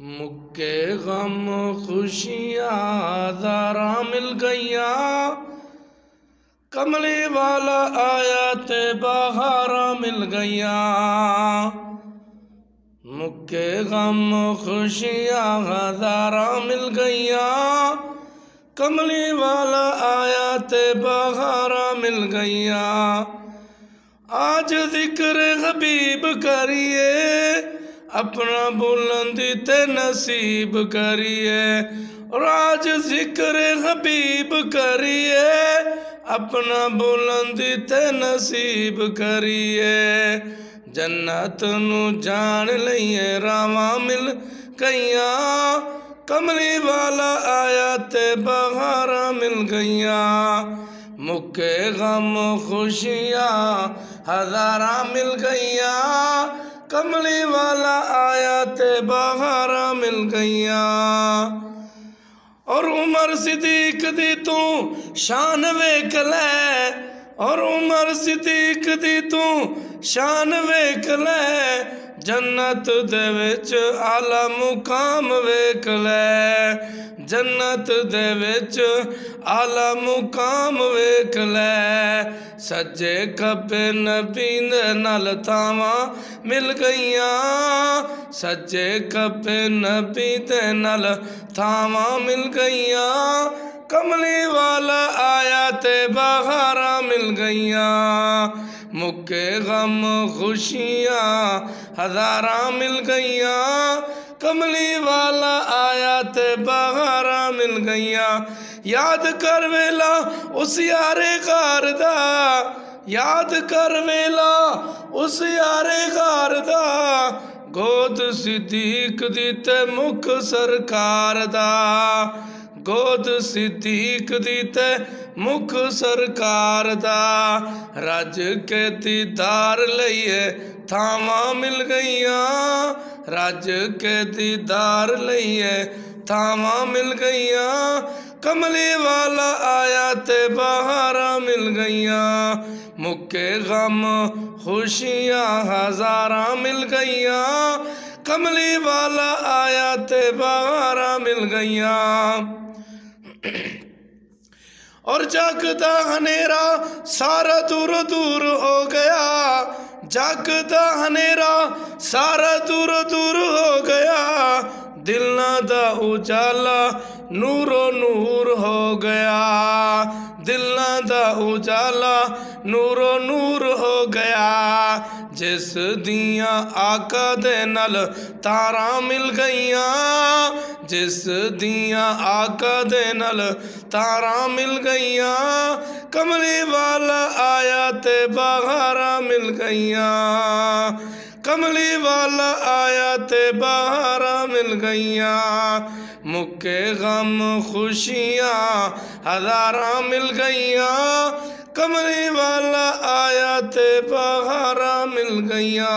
मुक्के गम खुशियाँ दारा मिल गईया, कमली वाला आया ते बहारा मिल गईया। मुक्के गम खुशियाँ दारा मिल गईया, कमली वाला आया ते बहारा मिल गईया। आज जिक्र हबीब करिए, अपना बुलंदी ते नसीब करिए। और आज जिक्र हबीब करिए, अपना बुलंदी ते नसीब करिए। जन्नत नू जान लईए रावा मिल गईया, कमली वाला आया ते बहारा मिल गईया। मुक्के गम खुशियाँ हज़ारा मिल गईया, कमली वाला आया ते बहारा मिल गईया। और उमर सिद्दीक दी तू शान वेख ले, और उमर सिद्दीक दी तू शान वेख ले। जन्नत दे विच आला मुकाम वेख ले, जन्नत दे विच आला मुकाम वेख ले। सज्जे खब्बे नबी दे नाल थावां मिल गईया, सज्जे खब्बे नबी दे नाल थावां मिल गईया। कमली वाला आया ते बहारा मिल गईया। मुक्के गम खुशियाँ हज़ारा मिल गईया, कमली वाला आया ते बहारा मिल गईया। याद कर वेला उस यारे गार दा, याद कर वेला उस यारे गार दा। गोद सिद्दीक दी ते मुख सरकार दा, गोद सिद्दीक दी ते मुख सरकार दा। रज के दीदार लईए थावां मिल गईया, रज के दीदार लईए थावां मिल गईया। कमली वाला आया ते बहारा मिल गईया। मुक्के गम खुशियाँ हज़ारा मिल गईया, कमली वाला आया ते बहारा मिल गईया। और जागदा हनेरा सारा दूर दूर हो गया, जागदा हनेरा सारा दूर दूर हो गया। दिलां दा उजाला नूरो नूर हो गया, दिलां दा उजाला नूरो नूर हो गया। जिस दियां आका दे नाल तारा मिल गईया, जिस दियां आका दे नाल तारा मिल गईया। कमली वाला आया ते बहारा मिल गईया, कमली वाला आया ते बहारा मिल गईया। मुक्के गम खुशियाँ हज़ारा मिल गईया, कमली वाला आया ते बहारा मिल गईया।